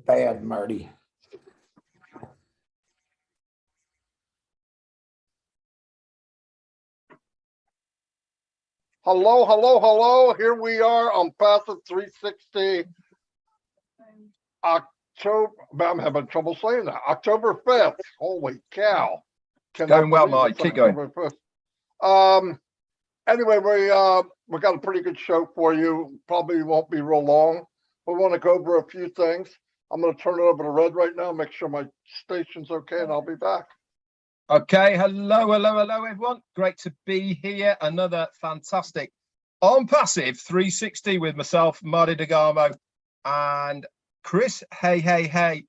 Bad, Marty. Hello, hello, hello. Here we are on Passive 360. October, I'm having trouble saying that. October 5th. Holy cow. Going well, Mike. Keep going. Anyway, we got a pretty good show for you. Probably won't be real long. We want to go over a few things. I'm going to turn it over to Red right now, make sure my station's okay, and I'll be back. Okay, hello, everyone. Great to be here. Another fantastic on Passive 360 with myself, Marty DeGarmo, and Chris. Hey,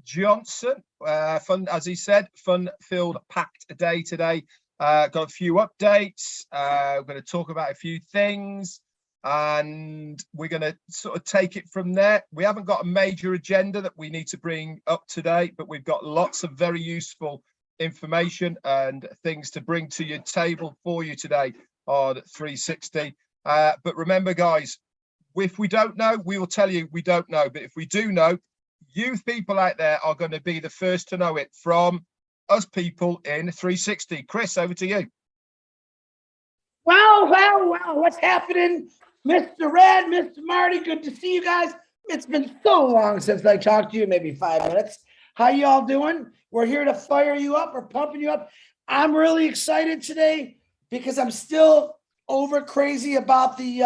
Johnson. Fun, as he said, fun-filled, packed day today. Got a few updates. We're going to talk about a few things, and we're going to sort of take it from there. We haven't got a major agenda that we need to bring up today, but we've got lots of very useful information and things to bring to your table for you today on 360. But remember, guys, if we don't know, we will tell you we don't know. But if we do know, you people out there are going to be the first to know it from us people in 360. Chris, over to you. Well, what's happening? Mr. Red, Mr. Marty, good to see you guys. It's been so long since I talked to you, maybe 5 minutes. How y'all doing? We're here to fire you up or pumping you up. I'm really excited today because I'm still over crazy about the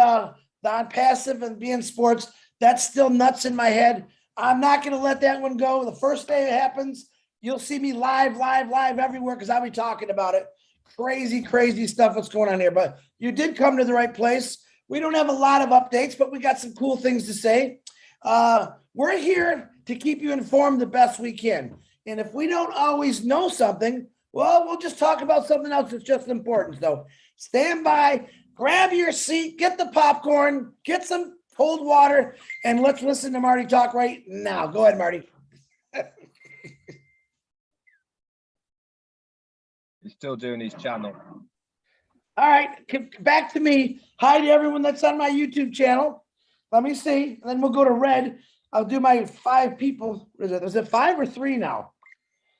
on-passive and being sports. That's still nuts in my head. I'm not going to let that one go. The first day it happens, you'll see me live everywhere because I'll be talking about it. Crazy stuff what's going on here. But you did come to the right place. We don't have a lot of updates, but we got some cool things to say. We're here to keep you informed the best we can. And if we don't always know something, well, we'll just talk about something else that's just important. So stand by, grab your seat, get the popcorn, get some cold water, and let's listen to Marty talk right now. Go ahead, Marty. He's still doing his channel. All right, back to me. Hi to everyone that's on my YouTube channel. Let me see, and then we'll go to Red. I'll do my 5 people. Is it 5 or 3 now?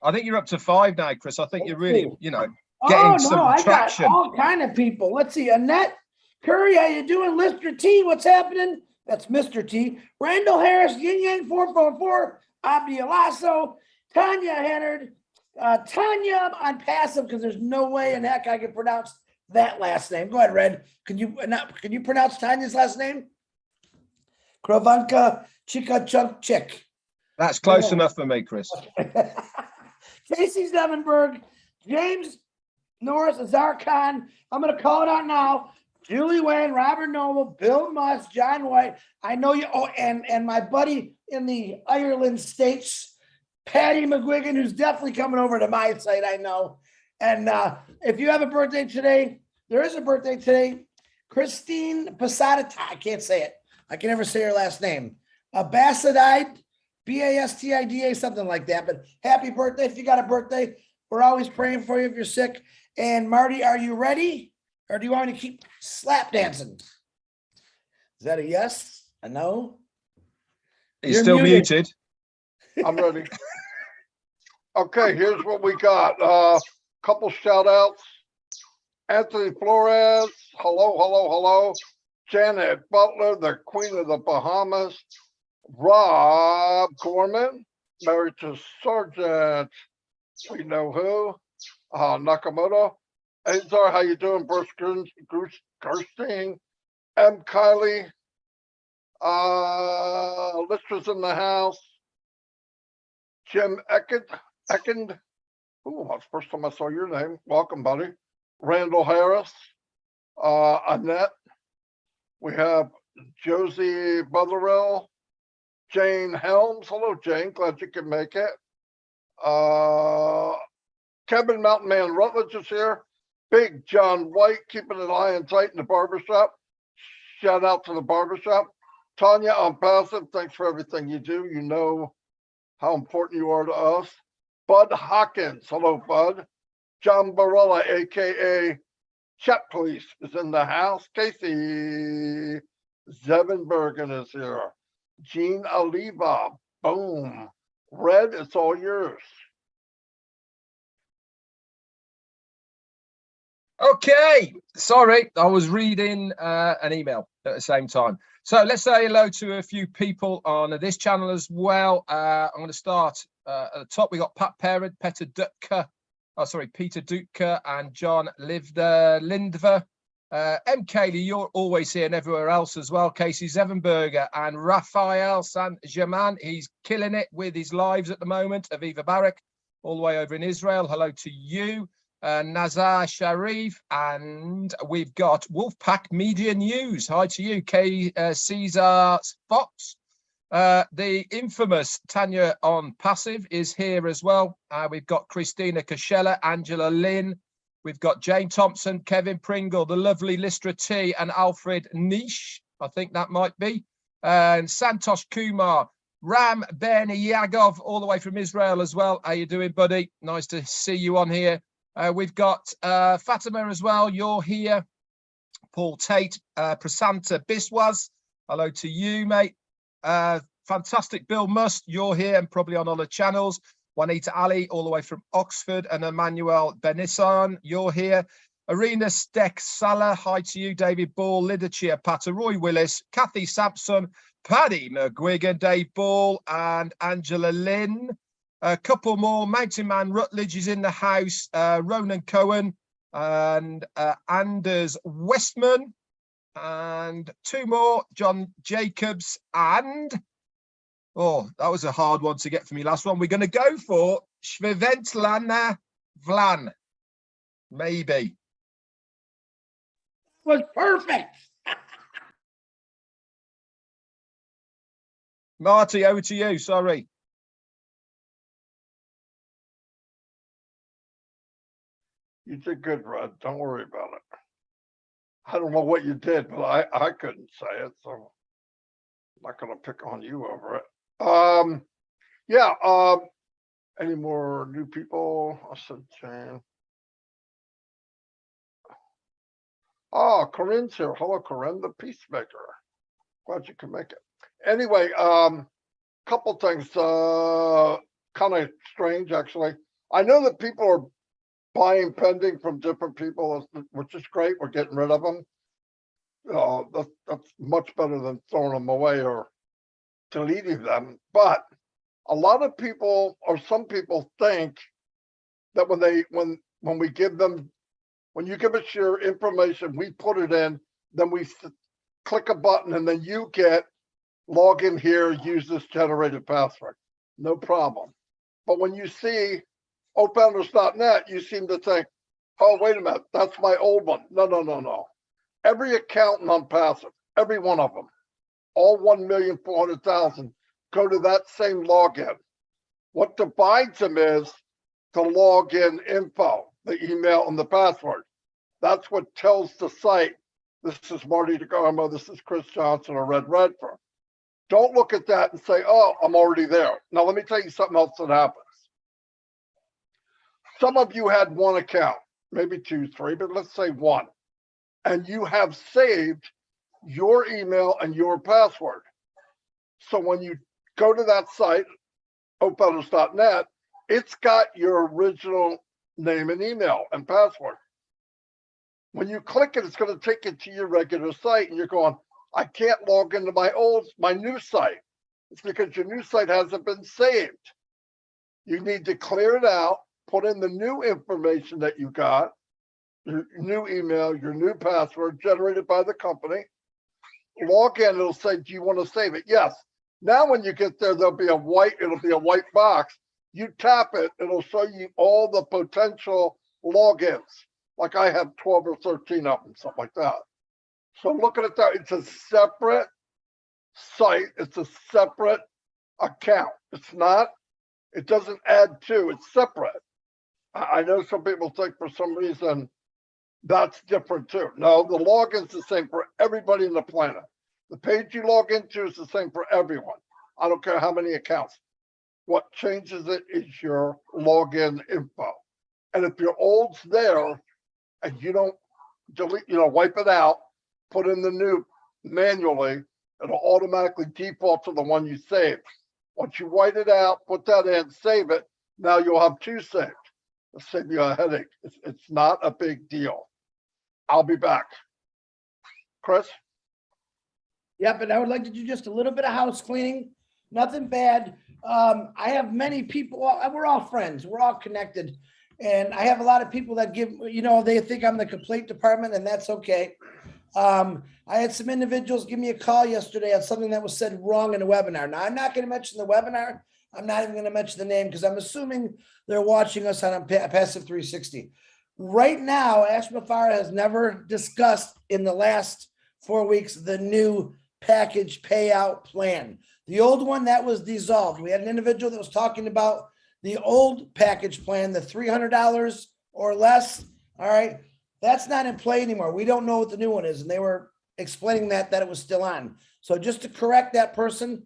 I think you're up to 5 now, Chris. I think you're really, getting some traction. Got all kind of people. Let's see. Annette Curry, how you doing? Lister T, what's happening? That's Mr. T. Randall Harris, Yin Yang 444, Abdi Alasso, Tanya Hennard, Tanya on passive because there's no way in heck I can pronounce that last name. Go ahead, Red. Can you pronounce Tanya's last name? Krovanka Chikachuk. That's close enough for me, Chris. Casey Zevenberg, James Norris, Azar Khan. I'm going to call it out now. Julie Wayne, Robert Noble, Bill Musk, John White. I know you. Oh, and my buddy in the Ireland States, Patty McGuigan, who's definitely coming over to my site. I know. And if you have a birthday today, there is a birthday today. Christine Pasadita. I can't say it. I can never say her last name. Basadide, Bastida, something like that. But happy birthday if you got a birthday. We're always praying for you if you're sick. And Marty, are you ready? Or do you want me to keep slap dancing? Is that a yes? A no? He's still muted. I'm ready. Okay, here's what we got. Couple shout outs. Anthony Flores. Hello. Janet Butler, the Queen of the Bahamas. Rob Gorman, married to Sergeant, we know who, Nakamoto. Azar, how you doing? Bruce Gerstein, M. Kylie, Lister's in the house. Jim Eckend. Ooh, that's the first time I saw your name. Welcome, buddy. Randall Harris, Annette. We have Josie Butlerell, Jane Helms. Hello, Jane. Glad you could make it. Kevin Mountain Man Rutledge is here. Big John White, keeping an eye on tight in the barbershop. Shout out to the barbershop. Tanya on passive, thanks for everything you do. You know how important you are to us. Bud Hawkins. Hello, Bud. John Barella, aka Chat Police, is in the house. Casey Zevin Bergen is here. Jean Oliva. Boom. Red, it's all yours. Okay, sorry, I was reading an email at the same time. So let's say hello to a few people on this channel as well. I'm going to start at the top. We got Pat Parent, Peter Dutka, Peter Dutka, and John Lindver. M. Cayley, you're always here and everywhere else as well. Casey Zevenberger and Raphael Saint-Germain. He's killing it with his lives at the moment. Aviva Barak, all the way over in Israel. Hello to you. Nazar Sharif, and we've got Wolfpack Media News. Hi to you, Caesar Fox. The infamous Tanya on Passive is here as well. We've got Christina Kashella, Angela Lynn. We've got Jane Thompson, Kevin Pringle, the lovely Listra T, and Alfred Nish. I think that might be. And Santosh Kumar, Ram Ben Yagov, all the way from Israel as well. How you doing, buddy? Nice to see you on here. We've got Fatima as well. You're here. Paul Tate, Prasanta Biswas. Hello to you, mate. Fantastic Bill Must. You're here and probably on other channels. Juanita Ali, all the way from Oxford, and Emmanuel Benissan. You're here. Arena Steck Salah. Hi to you, David Ball, Lidachia Patter, Roy Willis, Kathy Sampson, Paddy McGuigan, Dave Ball, and Angela Lynn. A couple more. Mountain Man Rutledge is in the house. Ronan Cohen and Anders Westman. And two more. John Jacobs and... Oh, that was a hard one to get for me. Last one. We're going to go for Shveventlana Vlan. Maybe. Was perfect. Marty, over to you. Sorry. You did good, Red. Don't worry about it. I don't know what you did, but I couldn't say it, so I'm not going to pick on you over it. Any more new people? I said, Jane. Oh, Corinne's here. Hello, Corinne, the peacemaker. Glad you could make it. Anyway, couple things, kind of strange, actually. I know that people are buying pending from different people, which is great. We're getting rid of them. That's much better than throwing them away or deleting them. But a lot of people, or some people, think that when we give them, when you give us your information, we put it in, then we click a button, and then you get log in here, use this generated password. No problem. But when you see openers.net, you seem to think, oh, wait a minute, that's my old one. No. Every accountant on Passive, every one of them, all 1,400,000 go to that same login. What divides them is the login info, the email and the password. That's what tells the site, this is Marty DeGarmo, this is Chris Johnson or Red Redfern. Don't look at that and say, oh, I'm already there. Now, let me tell you something else that happens. Some of you had one account, maybe 2, 3, but let's say one, and you have saved your email and your password. So when you go to that site, openers.net, it's got your original name and email and password. When you click it, it's going to take you to your regular site, and you're going, I can't log into my new site. It's because your new site hasn't been saved. You need to clear it out, put in the new information that you got, your new email, your new password generated by the company. Log in, it'll say, do you want to save it? Yes. Now when you get there, it'll be a white box. You tap it, it'll show you all the potential logins. Like I have 12 or 13 of them, something like that. So looking at that, it's a separate site. It's a separate account. It doesn't add to, it's separate. I know some people think for some reason that's different too. No, the login's the same for everybody on the planet. The page you log into is the same for everyone. I don't care how many accounts. What changes it is your login info. And if your old's there and you don't delete, wipe it out, put in the new manually, it'll automatically default to the one you saved. Once you white it out, put that in, save it, now you'll have 2 saved. It'll save you a headache. It's not a big deal. I'll be back. Chris? Yep, and I would like to do just a little bit of house cleaning, nothing bad. I have many people, we're all friends, we're all connected. And I have a lot of people that give, they think I'm the complaint department, and that's okay. I had some individuals give me a call yesterday on something that was said wrong in the webinar. Now, I'm not going to mention the webinar. I'm not even going to mention the name because I'm assuming they're watching us on Passive 360. Right now, Ash Mufareh has never discussed in the last 4 weeks the new package payout plan. The old one that was dissolved. We had an individual that was talking about the old package plan, the $300 or less. All right. That's not in play anymore. We don't know what the new one is. And they were explaining that it was still on. So just to correct that person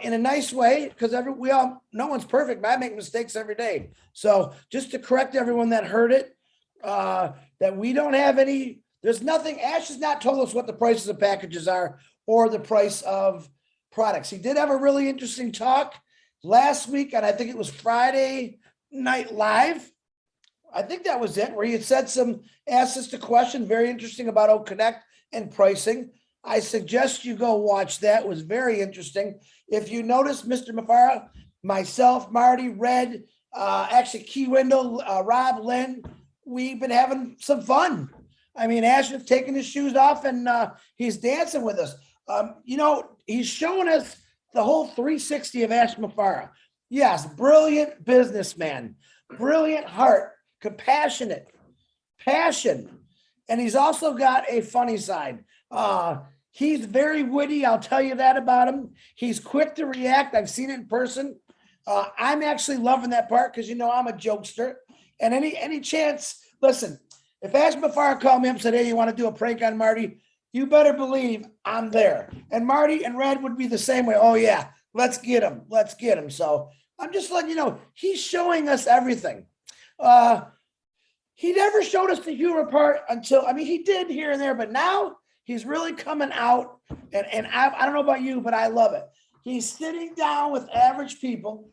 in a nice way, because no one's perfect, but I make mistakes every day. So just to correct everyone that heard it, that we don't have any, there's nothing, Ash has not told us what the prices of packages are or the price of products. He did have a really interesting talk last week, and I think it was Friday Night Live. I think that was it, where he had asked us a question, very interesting about OConnect and pricing. I suggest you go watch that. It was very interesting. If you notice, Mr. Mufareh, myself, Marty, Red, actually Key Wendell, Rob, Lynn, we've been having some fun. I mean, Ash has taken his shoes off and he's dancing with us. He's showing us the whole 360 of Ash Mufareh. Yes, brilliant businessman, brilliant heart, compassionate, passion. And he's also got a funny side. He's very witty. I'll tell you that about him. He's quick to react. I've seen it in person. I'm actually loving that part because, I'm a jokester. And any chance, listen, if Ash Mufareh called me up and said, hey, you want to do a prank on Marty? You better believe I'm there. And Marty and Red would be the same way. Oh, yeah, let's get him. Let's get him. So I'm just letting you know, he's showing us everything. He never showed us the humor part he did here and there, but now he's really coming out. And I don't know about you, but I love it. He's sitting down with average people.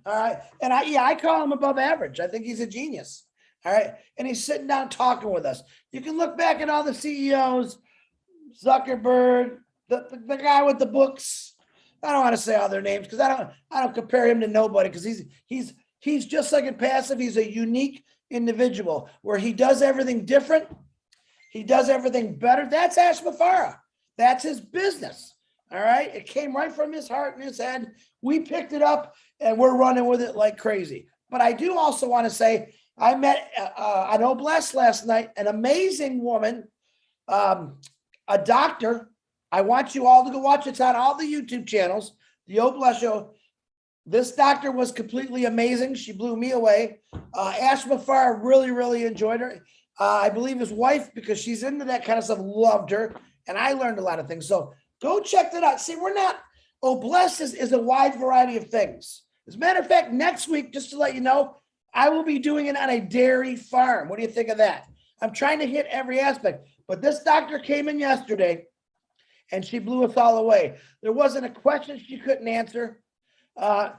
All right. And I call him above average. I think he's a genius. All right. And he's sitting down talking with us. You can look back at all the CEOs, Zuckerberg, the guy with the books. I don't want to say all their names because I don't compare him to nobody because he's just like in Passive. He's a unique individual where he does everything different. He does everything better. That's Ash Mufareh. That's his business. All right. It came right from his heart and his head. We picked it up and we're running with it like crazy. But I do also want to say I met an Oblast last night, an amazing woman, a doctor. I want you all to go watch it. It's on all the YouTube channels, the Oblast Show. This doctor was completely amazing. She blew me away. Ash Mufareh really, really enjoyed her. I believe his wife, because she's into that kind of stuff, loved her. And I learned a lot of things. So go check that out. See, Oblast is a wide variety of things. As a matter of fact, next week, just to let you know, I will be doing it on a dairy farm. What do you think of that? I'm trying to hit every aspect. But this doctor came in yesterday and she blew us all away. There wasn't a question she couldn't answer.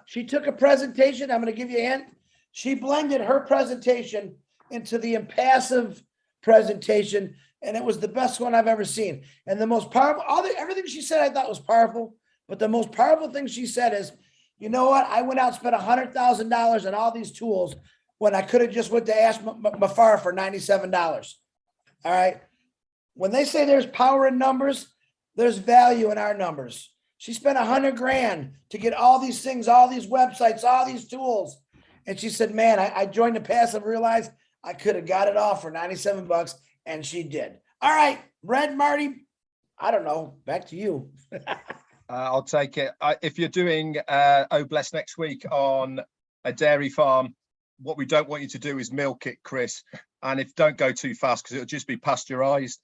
She took a presentation. I'm going to give you a hint. She blended her presentation into the Impassive presentation, and it was the best one I've ever seen. And the most powerful, everything she said I thought was powerful, but the most powerful thing she said is, you know what? I went out and spent $100,000 on all these tools when I could have just went to Ash Mufareh for $97. All right. When they say there's power in numbers, there's value in our numbers. She spent $100,000 to get all these things, all these websites, all these tools. And she said, man, I joined the Passive, realized I could have got it all for $97, and she did. All right, Red, Marty, I don't know, back to you. I'll take it. If you're doing Oblast next week on a dairy farm, what we don't want you to do is milk it, Chris. And don't go too fast because it'll just be pasteurized.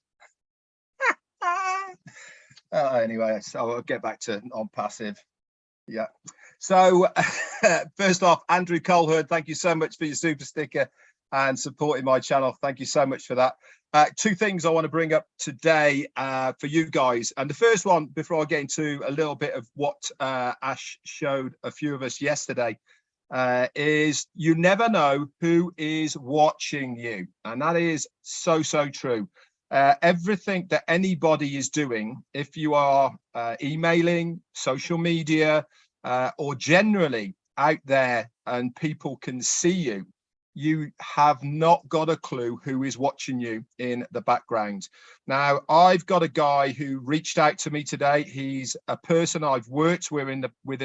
Anyway, so I'll get back to on Passive. Yeah. So first off, Andrew Colherd, thank you so much for your super sticker and supporting my channel. Thank you so much for that. Two things I want to bring up today for you guys. And the first one, before I get into a little bit of what Ash showed a few of us yesterday, is you never know who is watching you. And that is so, so true. Everything that anybody is doing, if you are emailing, social media, or generally out there and people can see you, you have not got a clue who is watching you in the background. Now, I've got a guy who reached out to me today. He's a person I've worked with in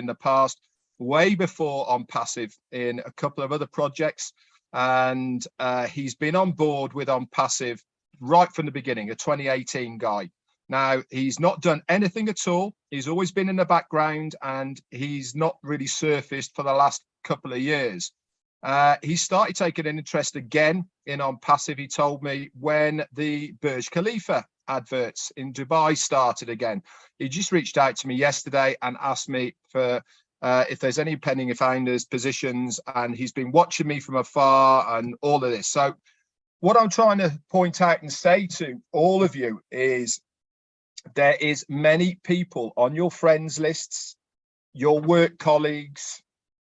the past, way before On Passive, in a couple of other projects. And he's been on board with On Passive right from the beginning, a 2018 guy. Now, he's not done anything at all. He's always been in the background, and he's not really surfaced for the last couple of years. He started taking an interest again in On Passive, he told me, when the Burj Khalifa adverts in Dubai started again. He just reached out to me yesterday and asked me for if there's any pending founders positions, and he's been watching me from afar and all of this. So what I'm trying to point out and say to all of you is there is many people on your friends lists, your work colleagues,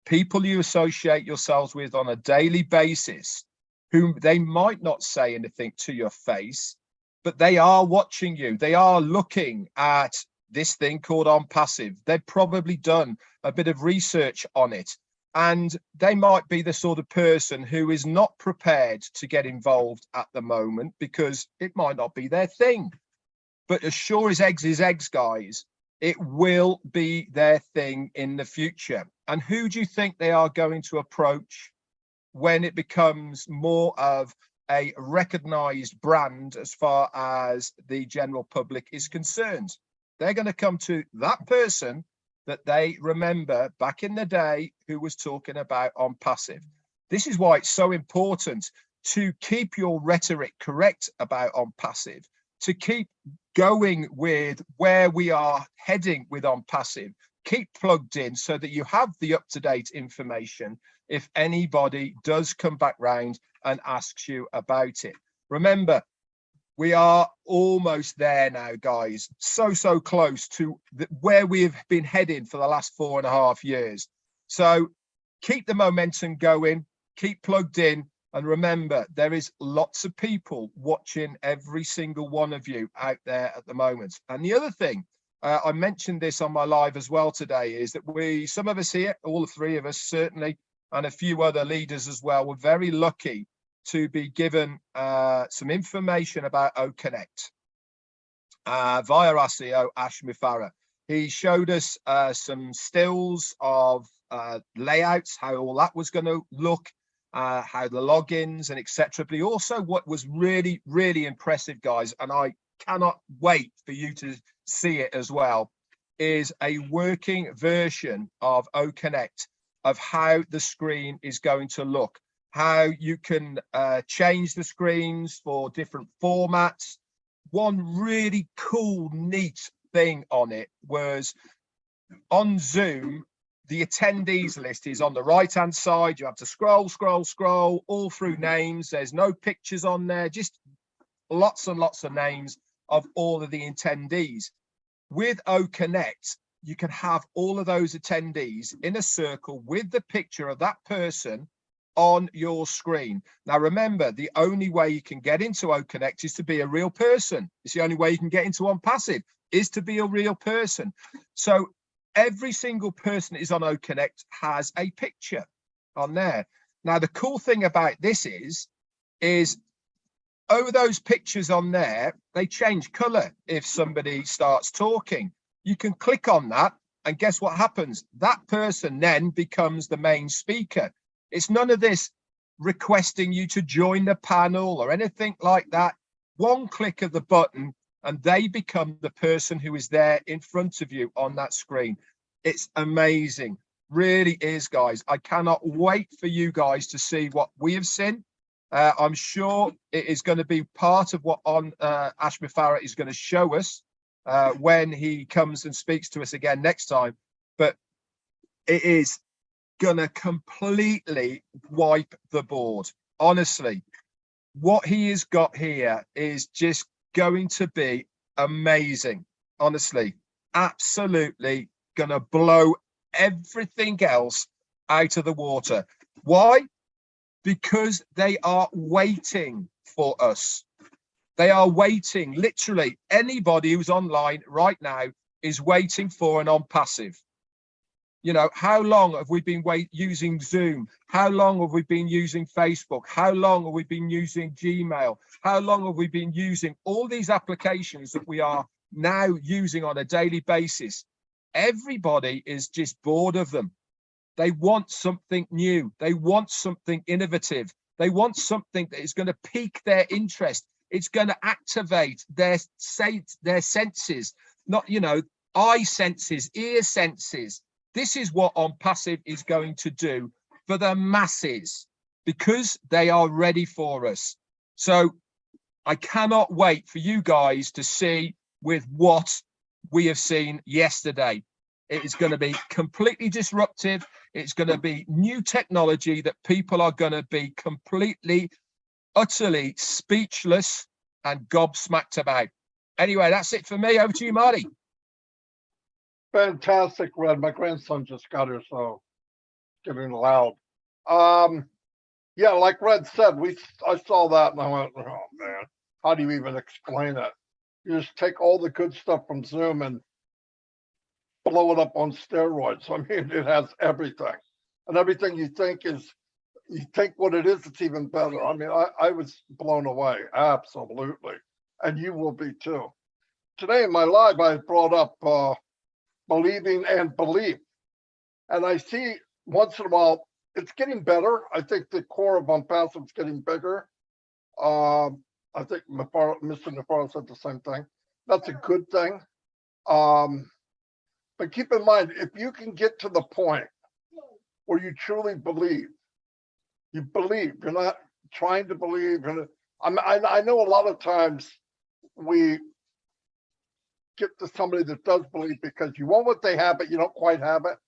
people you associate yourselves with on a daily basis, whom they might not say anything to your face, but they are watching you. They are looking at this thing called On Passive. They've probably done a bit of research on it, and they might be the sort of person who is not prepared to get involved at the moment because it might not be their thing. But as sure as eggs is eggs, guys, it will be their thing in the future. And who do you think they are going to approach when it becomes more of a recognized brand as far as the general public is concerned? They're going to come to that person that they remember back in the day who was talking about On Passive. This is why it's so important to keep your rhetoric correct about On Passive, to keep going with where we are heading with On Passive. Keep plugged in so that you have the up-to-date information if anybody does come back round and asks you about it. Remember, we are almost there now, guys. So close to where we've been heading for the last 4.5 years. So keep the momentum going, keep plugged in. And remember, there is lots of people watching every single one of you out there at the moment. And the other thing, I mentioned this on my live as well today, is that some of us here, all the three of us certainly, and a few other leaders as well, were very lucky to be given some information about OConnect via our CEO, Ash Mufareh. He showed us some stills of layouts, how all that was going to look, how the logins and etc. But also what was really, really impressive, guys, and I cannot wait for you to see it as well, is a working version of OConnect of how the screen is going to look, how you can change the screens for different formats. One really cool, neat thing on it was on Zoom, the attendees list is on the right-hand side. You have to scroll all through names. There's no pictures on there, just lots and lots of names of all of the attendees. With OConnect, you can have all of those attendees in a circle with the picture of that person on your screen. Now, remember, the only way you can get into OConnect is to be a real person. It's the only way you can get into On Passive is to be a real person. So every single person that is on OConnect has a picture on there. Now, the cool thing about this is over those pictures on there, they change color if somebody starts talking. You can click on that, and guess what happens? That person then becomes the main speaker. It's none of this requesting you to join the panel or anything like that. One click of the button, and they become the person who is there in front of you on that screen. It's amazing. Really is, guys. I cannot wait for you guys to see what we have seen. I'm sure it is going to be part of what Ash Mufareh is going to show us when he comes and speaks to us again next time. But it is going to completely wipe the board. Honestly, what he has got here is just going to be amazing. Honestly, absolutely going to blow everything else out of the water. Why? Because they are waiting for us. They are waiting. Literally, anybody who's online right now is waiting for an on passive. You know, how long have we been using Zoom? How long have we been using Facebook? How long have we been using Gmail? How long have we been using all these applications that we are now using on a daily basis? Everybody is just bored of them. They want something new. They want something innovative. They want something that is going to pique their interest. It's going to activate their senses, not, you know, eye senses, ear senses. This is what On Passive is going to do for the masses because they are ready for us. So I cannot wait for you guys to see with what we have seen yesterday. It is going to be completely disruptive. It's going to be new technology that people are going to be completely, utterly speechless and gobsmacked about. Anyway, that's it for me. Over to you, Marty. Fantastic, Red. My grandson just got here, so getting loud. Yeah, like Red said, I saw that and I went, oh man, how do you even explain it? You just take all the good stuff from Zoom and blow it up on steroids. I mean, it has everything, and everything you think what it is, it's even better. I mean, I was blown away, absolutely, and you will be too. Today in my live, I brought up believing and belief, and I see once in a while it's getting better. I think the core of On Passive is getting bigger. I think Mr. Navarro said the same thing. That's a good thing. But keep in mind, if you can get to the point where you truly believe, you're not trying to believe. And I know a lot of times we get to somebody that does believe because you want what they have, but you don't quite have it.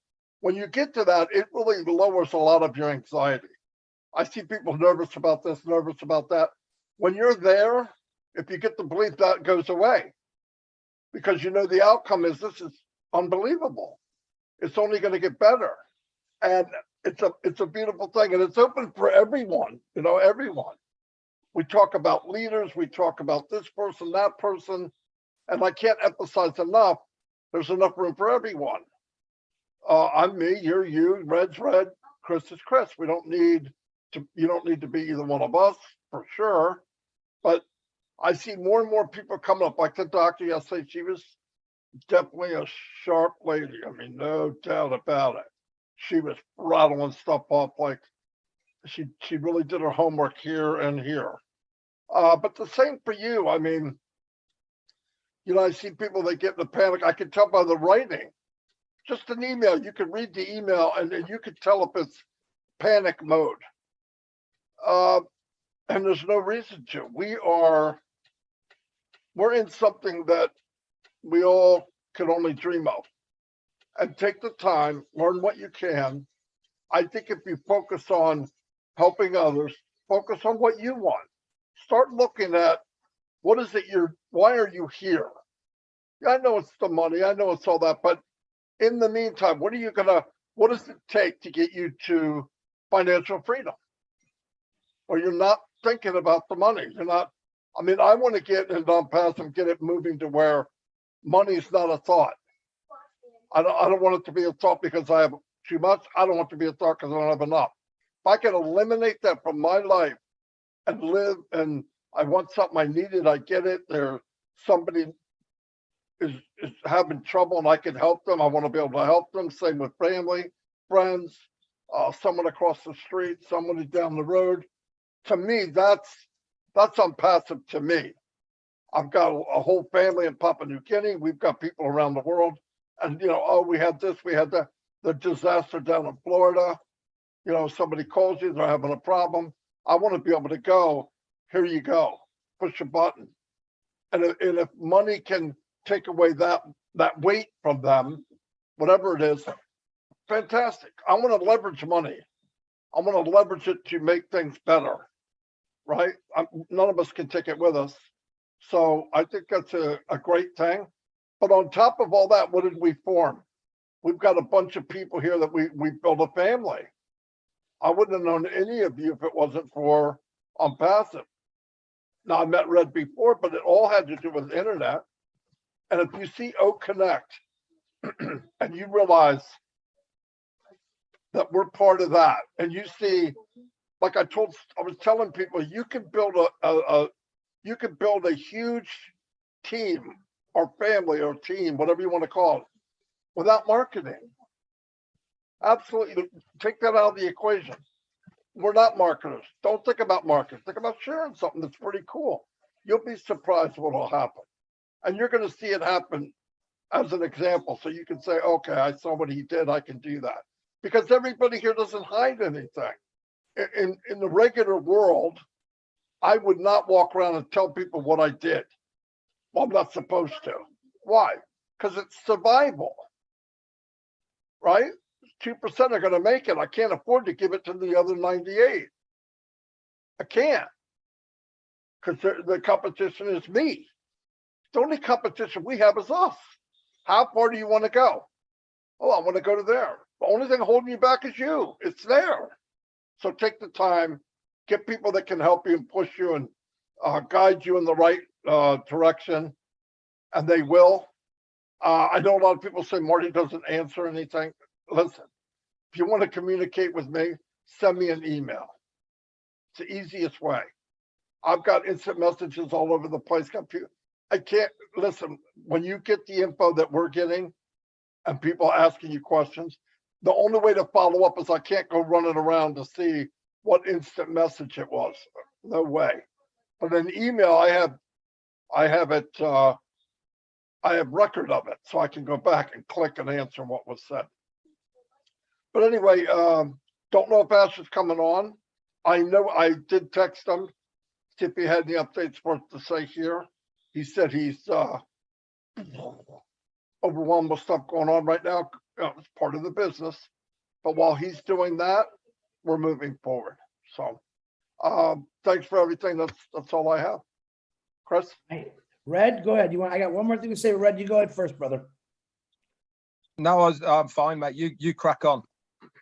When you get to that, it really lowers a lot of your anxiety. I see people nervous about this, nervous about that. When you're there, if you get the belief, that goes away because you know the outcome is this is unbelievable. It's only going to get better. And it's a beautiful thing. And it's open for everyone, you know, everyone. We talk about leaders, we talk about this person, that person. And I can't emphasize enough, there's enough room for everyone. I'm me, you're you, Red's Red, Chris is Chris. You don't need to be either one of us for sure. But I see more and more people coming up, like the doctor yesterday. She was definitely a sharp lady. I mean, no doubt about it. She was rattling stuff off like she really did her homework here and here. But the same for you. I mean, you know, I see people that get in the panic. I can tell by the writing. Just an email. You can read the email and you can tell if it's panic mode. And there's no reason to. We're in something that we all can only dream of. And take the time, learn what you can. I think if you focus on helping others, focus on what you want. Start looking at what is it why are you here? Yeah, I know it's the money, I know it's all that, but in the meantime, what does it take to get you to financial freedom? Or you're not thinking about the money. I want to get in On Passive, get it moving to where money is not a thought. I don't want it to be a thought because I have too much. I don't want it to be a thought because I don't have enough. If I can eliminate that from my life and live, and I want something, I need it, I get it. Somebody is having trouble and I can help them. I want to be able to help them. Same with family, friends, someone across the street, somebody down the road. To me, that's On Passive to me. I've got a whole family in Papua New Guinea. We've got people around the world. And, we had this, we had that, the disaster down in Florida. Somebody calls you, they're having a problem. I want to be able to go, here you go, push a button. And if money can take away that weight from them, whatever it is, fantastic. I want to leverage money. I want to leverage it to make things better. right? None of us can take it with us. So I think that's a great thing. But on top of all that, what did we form? We've got a bunch of people here that we built a family. I wouldn't have known any of you if it wasn't for Passive. Now, I met Red before, but it all had to do with the internet. And if you see Oak Connect and you realize that we're part of that, and you see, like I was telling people, you can build a huge team or family or team, whatever you want to call it, without marketing. Absolutely. Take that out of the equation. We're not marketers. Don't think about marketing. Think about sharing something that's pretty cool. You'll be surprised what will happen. And you're going to see it happen as an example. So you can say, okay, I saw what he did. I can do that. Because everybody here doesn't hide anything. In the regular world, I would not walk around and tell people what I did. Well, I'm not supposed to. Why? Because it's survival, right? 2% are going to make it. I can't afford to give it to the other 98. I can't, because the competition is me. The only competition we have is us. How far do you want to go? Oh, I want to go to there. The only thing holding you back is you. It's there. So take the time, get people that can help you and push you and guide you in the right direction, and they will. I know a lot of people say Marty doesn't answer anything. Listen, if you want to communicate with me, send me an email. It's the easiest way. I've got instant messages all over the place. I can't listen. When you get the info that we're getting and people asking you questions, the only way to follow up is I can't go running around to see what instant message it was. No way. But an email, I have it. I have record of it, so I can go back and click and answer what was said. But anyway, don't know if Ash is coming on. I know I did text him, see if he had any updates for us to say here. He said he's overwhelmed with stuff going on right now. It's part of the business. But while he's doing that, we're moving forward. So thanks for everything. That's all I have. Chris? Hey, Red, go ahead. I got one more thing to say. Red, you go ahead first, brother. No, I'm fine, mate. You crack on.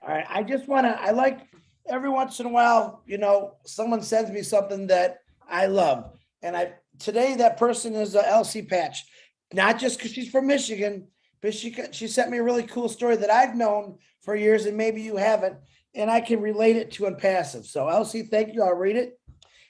All right. I like every once in a while, someone sends me something that I love. And today that person is Elsie Patch, not just because she's from Michigan, but she sent me a really cool story that I've known for years and maybe you haven't, and I can relate it to Impassive. So Elsie, thank you. I'll read it.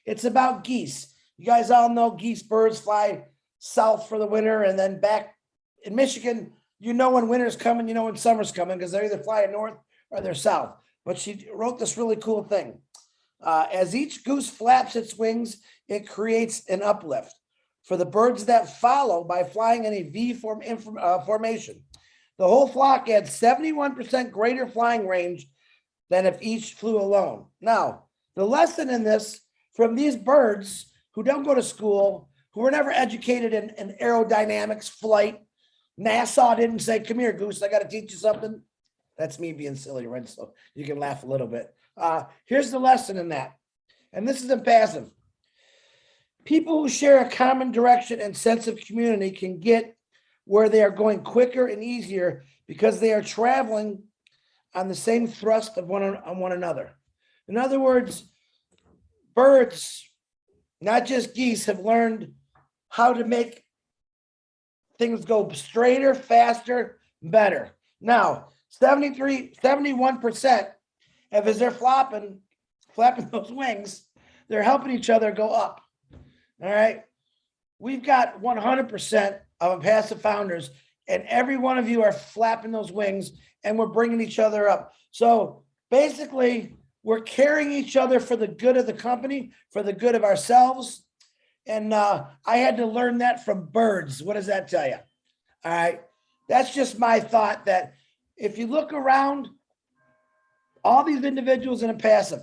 It's about geese. You guys all know geese, birds fly south for the winter and then back in Michigan. When winter's coming, when summer's coming, because they're either flying north or they're south. But she wrote this really cool thing. As each goose flaps its wings, it creates an uplift for the birds that follow by flying in a V formation. The whole flock had 71% greater flying range than if each flew alone. Now, the lesson in this from these birds who don't go to school, who were never educated in aerodynamics, flight, NASA didn't say, come here, goose, I got to teach you something. That's me being silly, right? So you can laugh a little bit. Here's the lesson in that. And this is Impassive. People who share a common direction and sense of community can get where they are going quicker and easier because they are traveling on the same thrust of one another. In other words, birds, not just geese, have learned how to make things go straighter, faster, better. Now, 71% as they're flapping those wings, they're helping each other go up. All right. We've got 100% of Impassive founders, and every one of you are flapping those wings, and we're bringing each other up. So basically, we're carrying each other for the good of the company, for the good of ourselves. And I had to learn that from birds. What does that tell you? All right. That's just my thought, that if you look around, all these individuals in Impassive,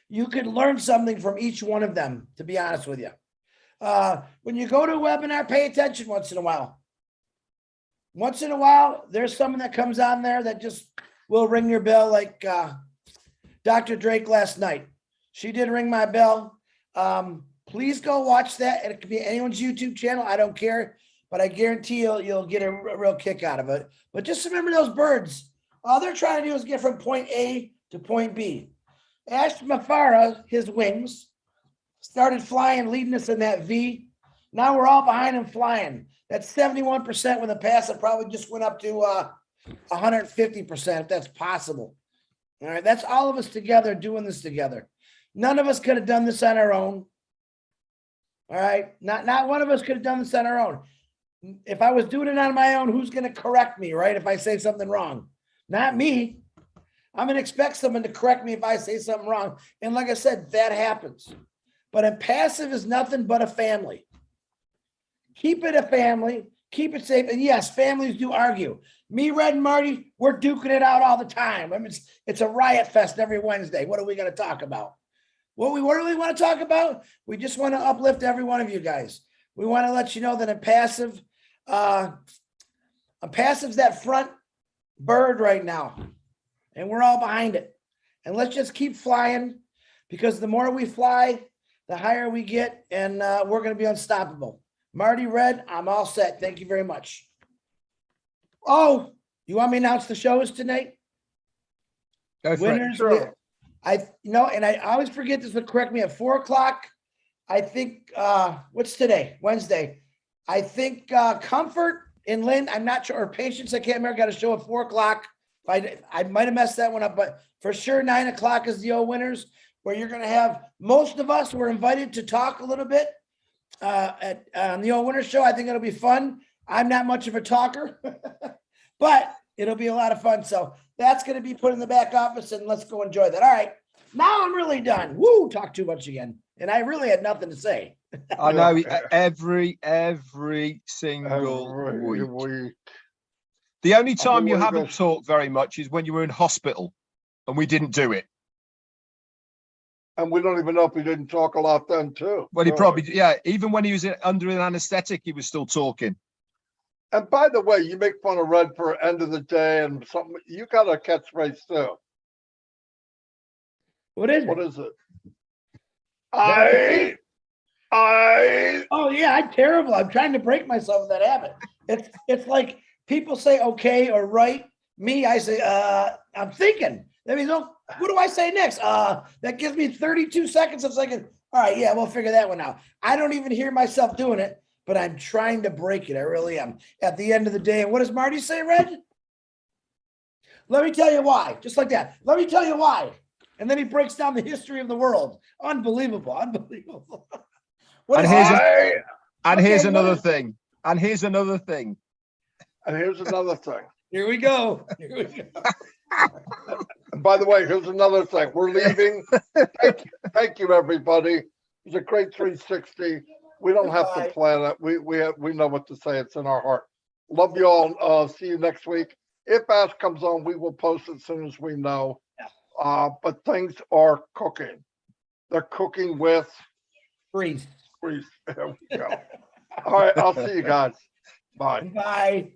you could learn something from each one of them, to be honest with you. When you go to a webinar, pay attention once in a while. Once in a while, there's someone that comes on there that just will ring your bell, like Dr. Drake last night. She did ring my bell. Please go watch that. And it could be anyone's YouTube channel. I don't care, but I guarantee you'll get a real kick out of it. But just remember those birds. All they're trying to do is get from point A to point B. Ash Mafara, his wings, started flying, leading us in that V. Now we're all behind him flying. That's 71% with a pass that probably just went up to 150%, if that's possible. All right, that's all of us together doing this together. None of us could have done this on our own. All right, not one of us could have done this on our own. If I was doing it on my own, who's going to correct me, right? If I say something wrong, not me. I'm going to expect someone to correct me if I say something wrong. And like I said, that happens. But Impassive is nothing but a family. Keep it a family. Keep it safe. And yes, families do argue. Me, Red, and Marty, we're duking it out all the time. I mean, it's a riot fest every Wednesday. What are we going to talk about? What we really want to talk about? We just want to uplift every one of you guys. We want to let you know that Impassive's that front bird right now. And we're all behind it. And let's just keep flying, because the more we fly, the higher we get, and we're going to be unstoppable. Marty, Red, I'm all set. Thank you very much. Oh, you want me to announce the shows tonight? Go for it. Winners. Sure. And I always forget this, but correct me, at 4:00. I think, what's today? Wednesday. I think Comfort and Lynn, I'm not sure, or Patience, I can't remember, got a show at 4:00. I might have messed that one up, but for sure 9:00 is the old winners, where you're going to have most of us were invited to talk a little bit on the old winners show. I think it'll be fun. I'm not much of a talker, but it'll be a lot of fun. So that's going to be put in the back office, and let's go enjoy that. All right. Now I'm really done. Woo, talk too much again. And I really had nothing to say. I know every single week. The only time you haven't talked very much is when you were in hospital and we didn't do it. And we don't even know if he didn't talk a lot then too. Well, he probably, yeah, even when he was under an anesthetic, he was still talking. And by the way, you make fun of Red for end of the day and something. You got a catchphrase too. What is it? What is it? Oh yeah, I'm terrible. I'm trying to break myself of that habit. It's like people say okay or right. Me, I say I'm thinking. That means, oh, what do I say next? That gives me 32 seconds of thinking. All right, yeah, we'll figure that one out. I don't even hear myself doing it, but I'm trying to break it. I really am. At the end of the day, and what does Marty say, Red? Let me tell you why. Just like that. Let me tell you why. And then he breaks down the history of the world. Unbelievable. Unbelievable. And here's another thing. And here's another thing. And here's another thing. Here we go. Here we go. And by the way, here's another thing. We're leaving. Thank you, everybody. It was a great 360. We don't have to plan it. We know what to say. It's in our heart. Love you all. See you next week. If Ash comes on, we will post it as soon as we know. But things are cooking. They're cooking with Freeze. There we go. All right, I'll see you guys. Bye. Bye.